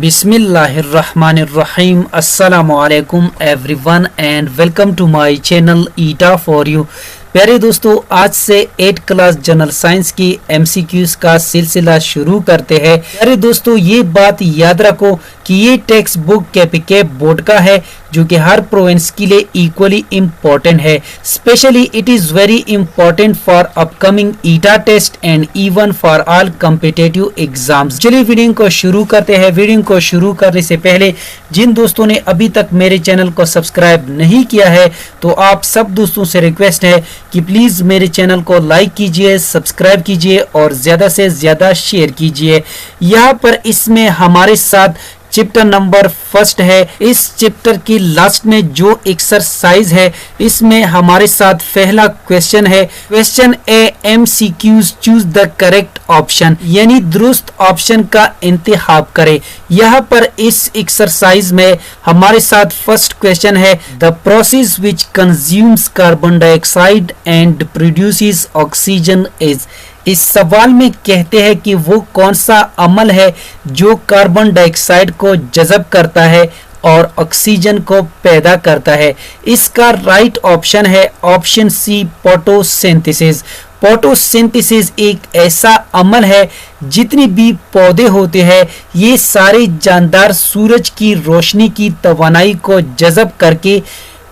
बिस्मिल्लाहिर्रहमानिर्रहीम अस्सलामुअलैकुम everyone and welcome to my channel ETEA for you. प्यारे दोस्तों, आज से 8th क्लास जनरल साइंस की एमसीक्यूज का सिलसिला शुरू करते हैं। प्यारे दोस्तों, ये बात याद रखो कि ये टेक्स्ट बुक केपीके बोर्ड का है जो कि हर प्रोविंस के लिए इक्वली इम्पोर्टेंट है। Specially it is very important for upcoming ETEA test and even for all competitive exams. चलिए वीडियो को शुरू करते हैं। वीडियो को शुरू करने से पहले जिन दोस्तों ने अभी तक मेरे चैनल को सब्सक्राइब नहीं किया है तो आप सब दोस्तों से रिक्वेस्ट है कि प्लीज मेरे चैनल को लाइक कीजिए, सब्सक्राइब कीजिए और ज्यादा से ज्यादा शेयर कीजिए। यहाँ पर इसमें हमारे साथ चैप्टर नंबर फर्स्ट है। इस चैप्टर की लास्ट में जो एक्सरसाइज है इसमें हमारे साथ पहला क्वेश्चन है। Question A MCQs choose the correct option, यानी दुरुस्त ऑप्शन का इंतखाब करें। यहाँ पर इस एक्सरसाइज में हमारे साथ फर्स्ट क्वेश्चन है the process which consumes carbon dioxide and produces oxygen is. इस सवाल में कहते हैं कि वो कौन सा अमल है जो कार्बन डाइऑक्साइड को जज़ब करता है और ऑक्सीजन को पैदा करता है। इसका राइट ऑप्शन है ऑप्शन सी फोटोसिंथेसिस। फोटोसिंथेसिस एक ऐसा अमल है जितनी भी पौधे होते हैं ये सारे जानदार सूरज की रोशनी की तवानाई को जज़ब करके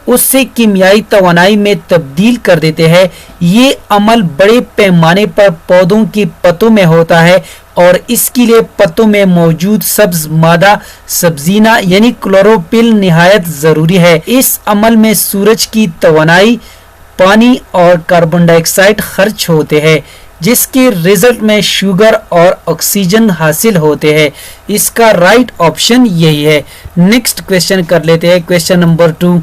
उससे कीमियाई तवानाई में तब्दील कर देते हैं। ये अमल बड़े पैमाने पर पौधों की पत्तों में होता है और इसके लिए पत्तों में मौजूद सब्ज मादा सब्जीना यानी क्लोरोफिल निहायत जरूरी है। इस अमल में सूरज की तवानाई, पानी और कार्बन डाइऑक्साइड खर्च होते हैं जिसके रिजल्ट में शुगर और ऑक्सीजन हासिल होते हैं। इसका राइट ऑप्शन यही है। नेक्स्ट क्वेश्चन कर लेते हैं। Question number 2,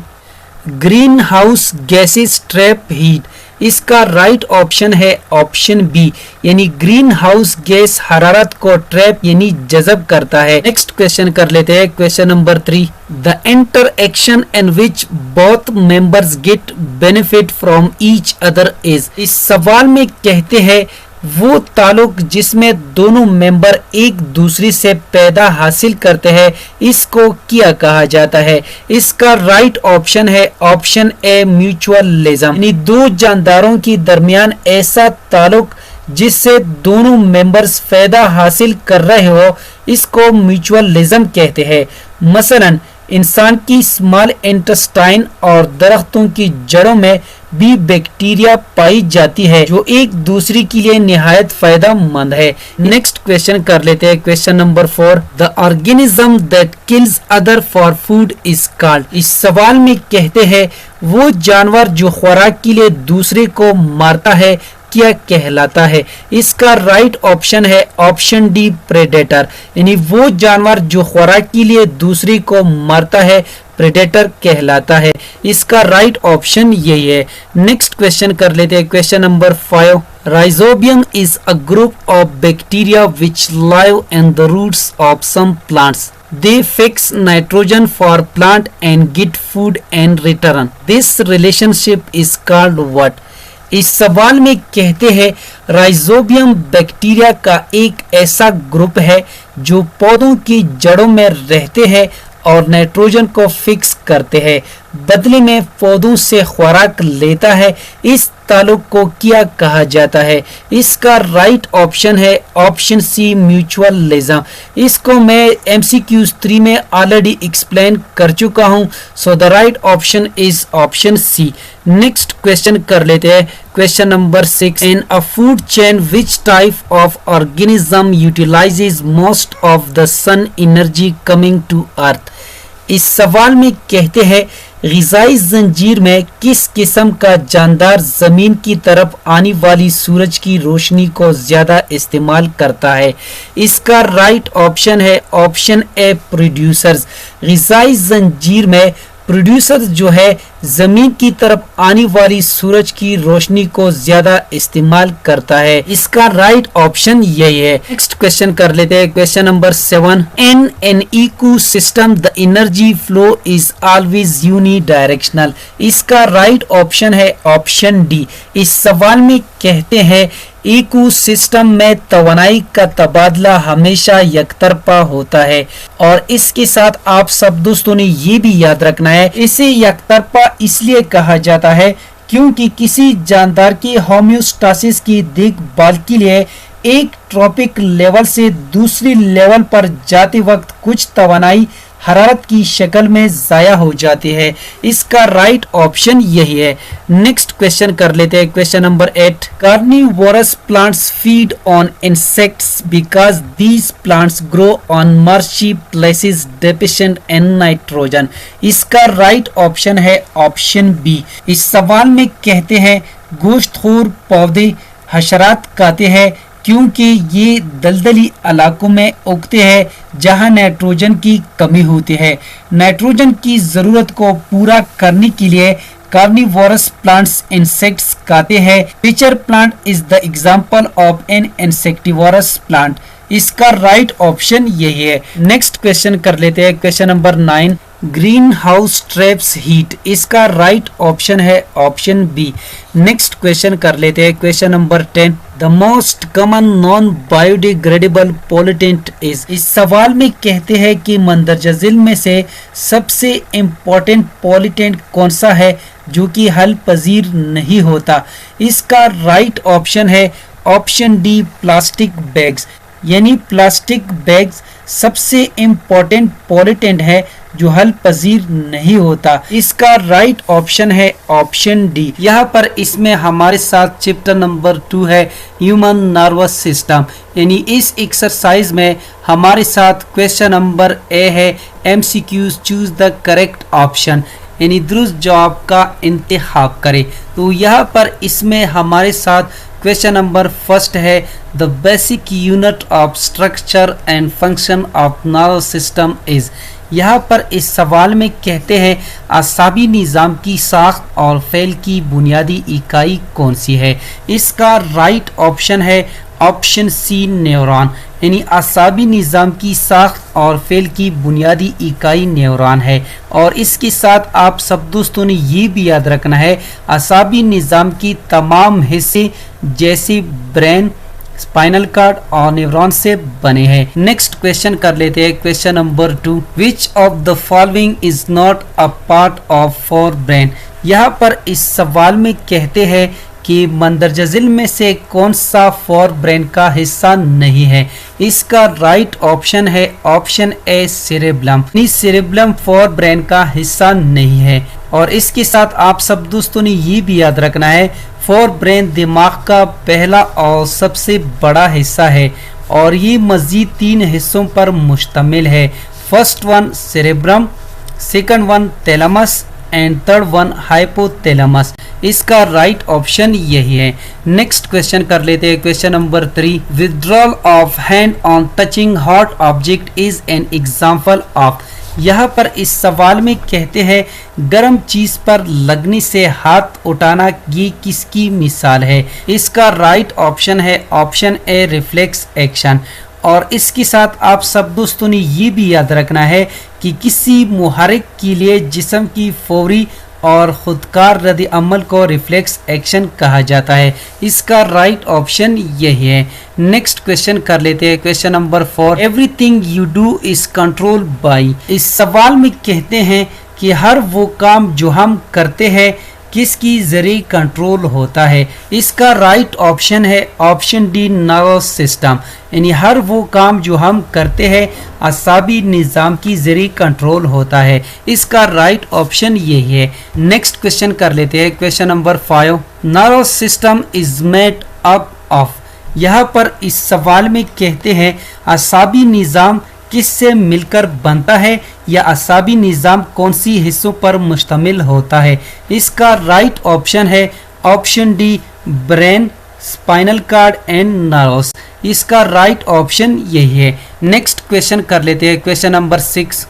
green house gases trap heat. इसका राइट ऑप्शन है ऑप्शन बी, यानी ग्रीन हाउस गैस हरारत को ट्रैप यानी जज़ब करता है। नेक्स्ट क्वेश्चन कर लेते हैं। Question number 3, the interaction in which both members get benefit from each other is. इस सवाल में कहते हैं वो ताल्लुक जिसमें दोनों मेंबर एक दूसरे से पैदा हासिल करते हैं इसको क्या कहा जाता है। इसका राइट ऑप्शन है ऑप्शन ए म्यूचुअलिज्म, यानी दो जानदारों के दरमियान ऐसा ताल्लुक जिससे दोनों मेंबर्स फायदा हासिल कर रहे हो इसको म्यूचुअलिज्म कहते हैं। मसलन इंसान की स्मॉल इंटेस्टाइन और दरख्तों की जड़ों में भी बैक्टीरिया पाई जाती है जो एक दूसरे के लिए निहायत फायदेमंद है। नेक्स्ट क्वेश्चन कर लेते हैं। Question number 4, the organism that kills other for food is called. इस सवाल में कहते हैं वो जानवर जो खुराक के लिए दूसरे को मारता है क्या कहलाता है। इसका राइट ऑप्शन है ऑप्शन डी प्रेडेटर, यानी वो जानवर जो खुराक के लिए दूसरे को मारता है प्रेडेटर कहलाता है। इसका राइट ऑप्शन यही है। नेक्स्ट क्वेश्चन कर लेते हैं। Question number 5, rhizobium is a group of bacteria which live in the roots of some plants. They fix nitrogen for plant and get food in return. This relationship is called what? इस सवाल में कहते हैं rhizobium bacteria का एक ऐसा group है जो पौधों की जड़ों में रहते हैं और नाइट्रोजन को फिक्स करते हैं, बदले में पौधों से खुराक लेता है। इस ताल्लुक को क्या कहा जाता है। इसका राइट ऑप्शन है ऑप्शन सी म्यूचुअलिज्म। इसको मैं MCQs 3 में ऑलरेडी एक्सप्लेन कर चुका हूं, so the right option is option C. Next question कर लेते हैं। Question number 6, in a food chain which type of organism utilises most of the sun energy coming to earth. इस सवाल में कहते हैं ग़िज़ाई ज़ंजीर में किस किस्म का जानदार ज़मीन की तरफ आने वाली सूरज की रोशनी को ज़्यादा इस्तेमाल करता है। इसका राइट ऑप्शन है ऑप्शन ए प्रोड्यूसर्स। ग़िज़ाई ज़ंजीर में प्रोड्यूसर जो है जमीन की तरफ आने वाली सूरज की रोशनी को ज्यादा इस्तेमाल करता है। इसका राइट ऑप्शन यही है। नेक्स्ट क्वेश्चन कर लेते हैं, question number 7। In an ecosystem the energy flow is always unidirectional. इसका राइट ऑप्शन है ऑप्शन डी। इस सवाल में कहते हैं इको सिस्टम में तवानाई का तबादला हमेशा यकतरफा होता है। और इसके साथ आप सब दोस्तों ने ये भी याद रखना है, इसे यकतरफा इसलिए कहा जाता है क्योंकि किसी जानदार की होम्योस्टासिस की देखभाल के लिए एक ट्रॉपिक लेवल से दूसरी लेवल पर जाते वक्त कुछ तवानाई हरारत की शक्ल में जाया हो जाती है। इसका राइट ऑप्शन यही है। नेक्स्ट क्वेश्चन कर लेते हैं, question number 8। Carnivorous plants feed on insects because these plants grow on marshy places deficient in nitrogen. इसका राइट ऑप्शन है ऑप्शन बी। इस सवाल में कहते हैं गोश्तखोर पौधे हशरात खाते हैं क्योंकि ये दलदली इलाकों में उगते हैं जहां नाइट्रोजन की कमी होती है। नाइट्रोजन की जरूरत को पूरा करने के लिए कार्निवोरस प्लांट्स इंसेक्ट्स खाते हैं। Pitcher plant is the example of an insectivorous plant. इसका राइट ऑप्शन यही है। नेक्स्ट क्वेश्चन कर लेते हैं, question number 9। Greenhouse traps heat. इसका राइट ऑप्शन है ऑप्शन बी। नेक्स्ट क्वेश्चन कर लेते हैं, question number 10। The most common non biodegradable pollutant is. इस सवाल में कहते हैं कि मंदरजा झील में से सबसे इम्पोर्टेंट पॉल्यूटेंट कौन सा है जो कि हल पजीर नहीं होता। इसका राइट ऑप्शन है ऑप्शन डी प्लास्टिक बैग्स। यानी प्लास्टिक बैग्स सबसे इम्पोर्टेंट पॉल्यूटेंट है जो हल पजीर नहीं होता। इसका राइट ऑप्शन है ऑप्शन डी। यहाँ पर इसमें हमारे साथ चैप्टर नंबर 2 है ह्यूमन नर्वस सिस्टम। यानी इस एक्सरसाइज में हमारे साथ क्वेश्चन नंबर ए है MCQs choose the correct option, यानी दुरुस्त जवाब का इंतखाब करें। तो यहाँ पर इसमें हमारे साथ क्वेश्चन नंबर 1 है the basic unit of structure and function of nervous system is. यहाँ पर इस सवाल में कहते हैं असाबी निज़ाम की साख्त और फेल की बुनियादी इकाई कौन सी है। इसका राइट ऑप्शन है ऑप्शन सी न्यूरॉन। यानी असाबी निज़ाम की साख्त और फेल की बुनियादी इकाई न्यूरॉन है। और इसके साथ आप सब दोस्तों ने ये भी याद रखना है असाबी निज़ाम की तमाम हिस्से जैसे ब्रेन, स्पाइनल कार्ड और न्यूरॉन से बने हैं। नेक्स्ट क्वेश्चन कर लेते हैं, question number 2। Which of the following is not a part of for brain. यहाँ पर इस सवाल में कहते हैं कि मंदरजा झील में से कौन सा फॉर ब्रेन का हिस्सा नहीं है। इसका राइट ऑप्शन है option A cerebellum. Cerebellum for brain का हिस्सा नहीं है। और इसके साथ आप सब दोस्तों ने ये भी याद रखना है फॉर ब्रेन दिमाग का पहला और सबसे बड़ा हिस्सा है और ये मजीद 3 हिस्सों पर मुश्तमिल है। First one cerebrum, second one thalamus and third one hypothalamus. इसका राइट ऑप्शन यही है। नेक्स्ट क्वेश्चन कर लेते हैं, question number 3। Withdrawal of hand on touching hot object is an example of. यहाँ पर इस सवाल में कहते हैं गर्म चीज पर लगने से हाथ उठाना ये किसकी मिसाल है। इसका राइट ऑप्शन है ऑप्शन ए रिफ्लेक्स एक्शन। और इसके साथ आप सब दोस्तों ने ये भी याद रखना है कि किसी मुहर्रिक के लिए जिस्म की फौरी और खुदकार रद्द अमल को रिफ्लेक्स एक्शन कहा जाता है। इसका राइट ऑप्शन यही है। नेक्स्ट क्वेश्चन कर लेते हैं, question number 4। Everything you do is control by. इस सवाल में कहते हैं कि हर वो काम जो हम करते हैं किसकी जरिए कंट्रोल होता है। इसका राइट ऑप्शन है ऑप्शन डी नर्वस सिस्टम। यानी हर वो काम जो हम करते हैं असाबी निज़ाम की जरिए कंट्रोल होता है। इसका राइट ऑप्शन यही है। नेक्स्ट क्वेश्चन कर लेते हैं, question number 5। Nervous system is made up of. यहाँ पर इस सवाल में कहते हैं असाबी निज़ाम किससे मिलकर बनता है या असाबी निज़ाम कौन सी हिस्सों पर मुश्तमिल होता है। इसका राइट ऑप्शन है option D brain, spinal cord and nerves. इसका राइट ऑप्शन यही है। नेक्स्ट क्वेश्चन कर लेते हैं, question number 6।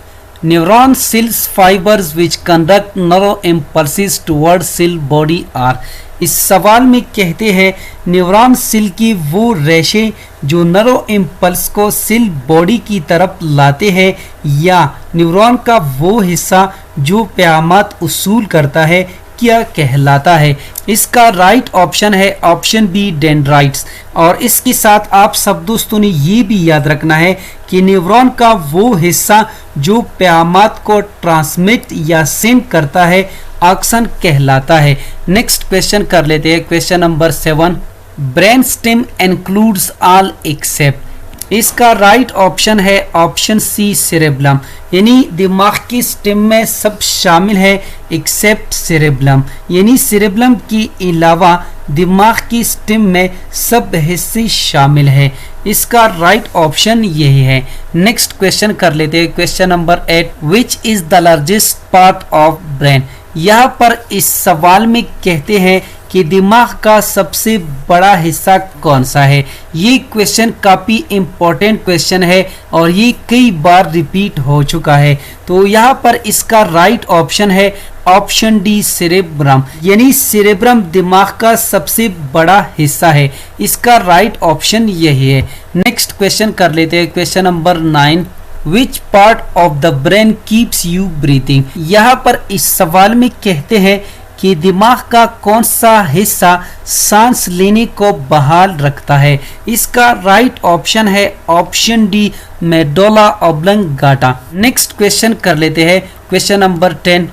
Neuron cells fibres which conduct nerve impulses toward cell body are. इस सवाल में कहते हैं न्यूरॉन सेल की वो रेशे जो नर्व इम्पल्स को सेल बॉडी की तरफ लाते हैं, या न्यूरॉन का वो हिस्सा जो प्यामात उसूल करता है क्या कहलाता है। इसका राइट ऑप्शन है ऑप्शन बी डेंड्राइट्स। और इसके साथ आप सब दोस्तों ने ये भी याद रखना है कि न्यूरॉन का वो हिस्सा जो प्यामात को ट्रांसमिट या सेंड करता है ऑक्सन कहलाता है। नेक्स्ट क्वेश्चन कर लेते हैं, question number 7। Brain stem includes all except. इसका राइट ऑप्शन है ऑप्शन सी सेरेब्लम, यानी दिमाग की स्टेम में सब शामिल है एक्सेप्ट सेरेब्लम, यानी सेरेब्लम के अलावा दिमाग की स्टेम में सब हिस्से शामिल है। इसका राइट ऑप्शन यही है। नेक्स्ट क्वेश्चन कर लेते हैं, question number 8। Which is the largest part of brain. यहाँ पर इस सवाल में कहते हैं कि दिमाग का सबसे बड़ा हिस्सा कौन सा है। ये क्वेश्चन काफ़ी इम्पोर्टेंट क्वेश्चन है और ये कई बार रिपीट हो चुका है। तो यहाँ पर इसका राइट ऑप्शन है ऑप्शन डी सेरेब्रम, यानी सेरेब्रम दिमाग का सबसे बड़ा हिस्सा है। इसका राइट ऑप्शन यही है। नेक्स्ट क्वेश्चन कर लेते हैं, question number 9। Which part of the brain keeps you breathing. यहाँ पर इस सवाल में कहते हैं कि दिमाग का कौन सा हिस्सा सांस लेने को बहाल रखता है। इसका राइट ऑप्शन है option D medulla oblongata. Next question कर लेते हैं, question number 10।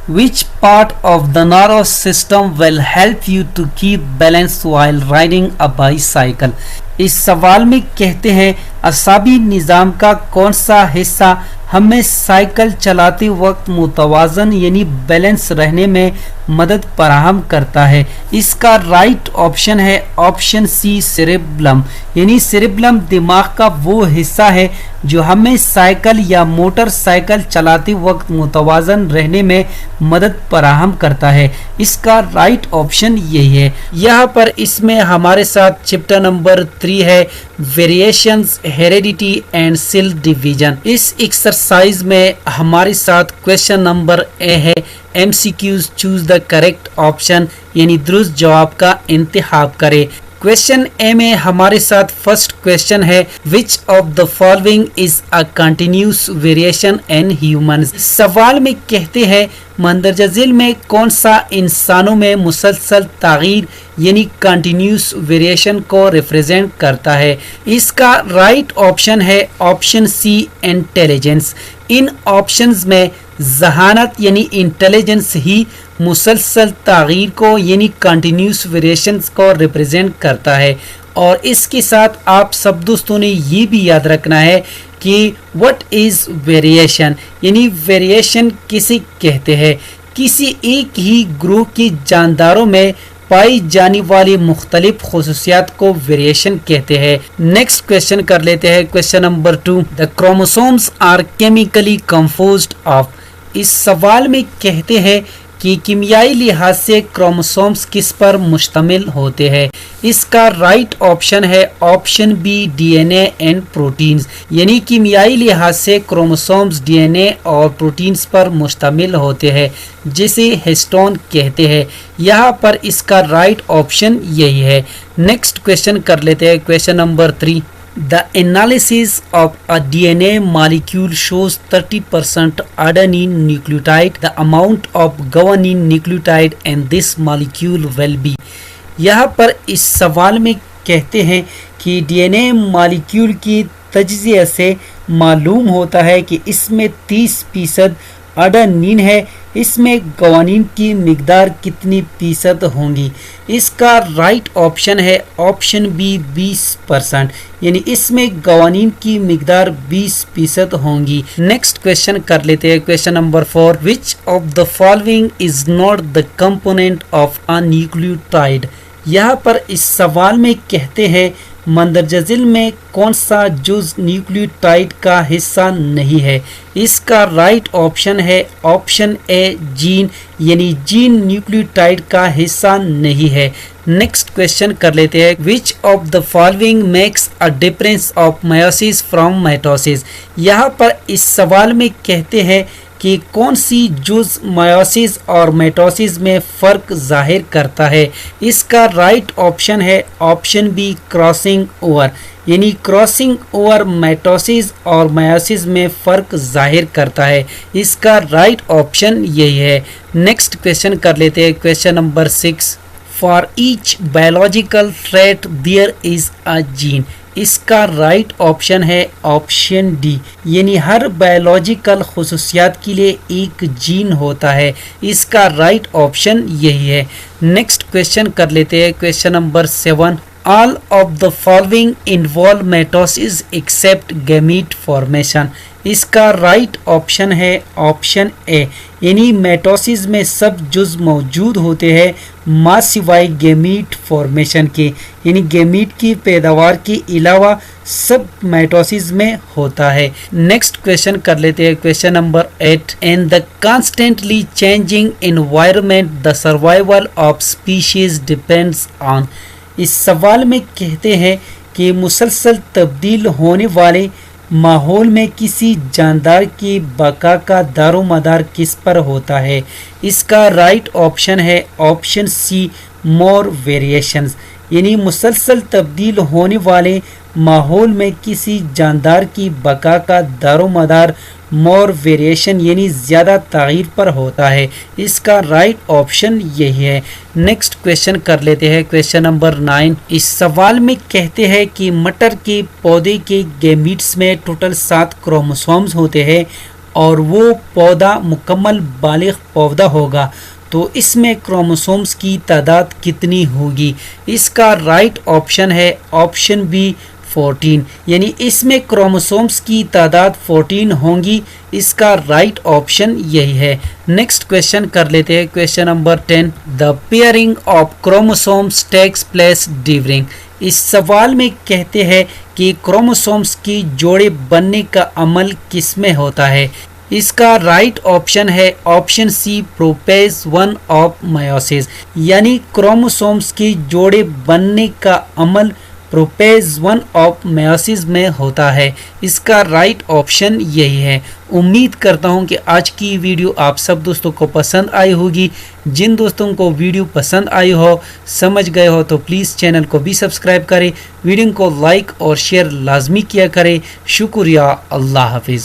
Which part of the nervous system will help you to keep balance while riding a bicycle? इस सवाल में कहते हैं असाबी निज़ाम का कौन सा हिस्सा हमें साइकिल चलाते वक्त मुतवाजन यानी बैलेंस रहने में मदद फराहम करता है। इसका राइट ऑप्शन है ऑप्शन सी सेरेब्लम, यानी सेरेब्लम दिमाग का वो हिस्सा है जो हमें साइकिल या मोटरसाइकिल चलाते वक्त मुतवाजन रहने में मदद फराहम करता है। इसका राइट ऑप्शन यही है। यहाँ पर इसमें हमारे साथ चैप्टर नंबर 3 है variations heredity and cell division. इस एक्सरसाइज में हमारे साथ क्वेश्चन नंबर ए है MCQs choose the correct option, यानी दुरुस्त जवाब का इंतखाब करें। क्वेश्चन ए में हमारे साथ फर्स्ट क्वेश्चन है विच of the following is a continuous variation in humans. सवाल में कहते हैं मंदरजा झील में कौन सा इंसानों में मुसलसल तगीर यानी कंटिन्यूस वेरिएशन को रिप्रेजेंट करता है। इसका राइट ऑप्शन है ऑप्शन सी इंटेलिजेंस। इन ऑप्शंस में जहानत यानी इंटेलिजेंस ही मुसलसल तगीर को यानी कंटिन्यूस वेरिएशंस को रिप्रेजेंट करता है। और इसके साथ आप सब दोस्तों ने ये भी याद रखना है कि व्हाट इज वेरिएशन, यानी वेरिएशन किसे कहते हैं। किसी एक ही ग्रुप के जानदारों में पाई जाने वाली मुख्तलिफ खुसूसियात को वेरिएशन कहते हैं। नेक्स्ट क्वेश्चन कर लेते हैं, question number 2। The chromosomes are chemically composed of. इस सवाल में कहते हैं कि कीमियाई लिहाज से क्रोमोसोम्स किस पर मुश्तमिल होते हैं। इसका राइट ऑप्शन है option B DNA and proteins, यानी कीमियाई लिहाज से क्रोमोसोम्स DNA और प्रोटीन्स पर मुश्तमिल होते हैं जिसे हिस्टोन कहते हैं। यहाँ पर इसका राइट ऑप्शन यही है। नेक्स्ट क्वेश्चन कर लेते हैं, question number 3। The analysis of a DNA molecule shows 30% adenine nucleotide. The amount of guanine nucleotide in this molecule will be. यहाँ पर इस सवाल में कहते हैं कि DNA मॉलिक्यूल की तज्ज़िया से मालूम होता है कि इसमें 30% अडेनिन है, इसमें गवानीन की मिकदार कितनी फीसद होंगी। इसका राइट ऑप्शन है ऑप्शन बी 20%, यानी इसमें गवानीन की मिकदार 20% होंगी। नेक्स्ट क्वेश्चन कर लेते हैं, question number 4। Which of the following is not the component of a nucleotide. यहाँ पर इस सवाल में कहते हैं मंदरजा झील में कौन सा जुज न्यूक्लियोटाइड का हिस्सा नहीं है? इसका राइट ऑप्शन है ऑप्शन ए जीन, यानी जीन न्यूक्लियोटाइड का हिस्सा नहीं है। नेक्स्ट क्वेश्चन कर लेते हैं, which of the following makes a difference of meiosis from mitosis. यहाँ पर इस सवाल में कहते हैं कि कौन सी जुज मायोसिस और माइटोसिस में फ़र्क जाहिर करता है। इसका राइट ऑप्शन है ऑप्शन बी क्रॉसिंग ओवर, यानी क्रॉसिंग ओवर माइटोसिस और मायोसिस में फ़र्क जाहिर करता है। इसका राइट ऑप्शन यही है। नेक्स्ट क्वेश्चन कर लेते हैं, question number 6, for each biological trait there is a gene. इसका राइट ऑप्शन है ऑप्शन डी, यानी हर बायोलॉजिकल खुसूसियात के लिए एक जीन होता है। इसका राइट ऑप्शन यही है। नेक्स्ट क्वेश्चन कर लेते हैं, question number 7, all of the following involve mitosis except gamete formation. इसका राइट ऑप्शन है ऑप्शन ए, यानी माइटोसिस में सब जुज मौजूद होते हैं मां सिवाय गैमीट फॉर्मेशन के, यानी गैमीट की पैदावार के अलावा सब माइटोसिस में होता है। नेक्स्ट क्वेश्चन कर लेते हैं, question number 8, in the constantly changing environment the survival of species depends on. इस सवाल में कहते हैं कि मुसलसल तब्दील होने वाले माहौल में किसी जानदार की बका का दारोमदार किस पर होता है। इसका राइट ऑप्शन है ऑप्शन सी मोर वेरिएशंस, यानी मुसलसल तब्दील होने वाले माहौल में किसी जानदार की बका का दारोमदार मोर वेरिएशन यानी ज़्यादा तगीर पर होता है। इसका राइट ऑप्शन यही है। नेक्स्ट क्वेश्चन कर लेते हैं, क्वेश्चन नंबर 9। इस सवाल में कहते हैं कि मटर के पौधे के गैमीट्स में टोटल 7 क्रोमोसोम्स होते हैं और वो पौधा मुकम्मल बालिग पौधा होगा, तो इसमें क्रोमोसोम्स की तादाद कितनी होगी। इसका राइट ऑप्शन है ऑप्शन बी 14, यानी इसमें क्रोमोसोम्स की तादाद 14 होंगी। इसका राइट ऑप्शन यही है। नेक्स्ट क्वेश्चन कर लेते हैं, question number 10, the pairing of chromosomes takes place during. इस सवाल में कहते हैं कि क्रोमोसोम्स की जोड़े बनने का अमल किस में होता है। इसका राइट ऑप्शन है ऑप्शन सी प्रोपेज 1 ऑफ मायोसिस, यानी क्रोमोसोम्स की जोड़े बनने का अमल प्रोपेज 1 ऑफ मायोसिस में होता है। इसका राइट ऑप्शन यही है। उम्मीद करता हूं कि आज की वीडियो आप सब दोस्तों को पसंद आई होगी। जिन दोस्तों को वीडियो पसंद आई हो, समझ गए हो, तो प्लीज़ चैनल को भी सब्सक्राइब करें, वीडियो को लाइक और शेयर लाजमी किया करें। शुक्रिया। अल्लाह हाफिज़।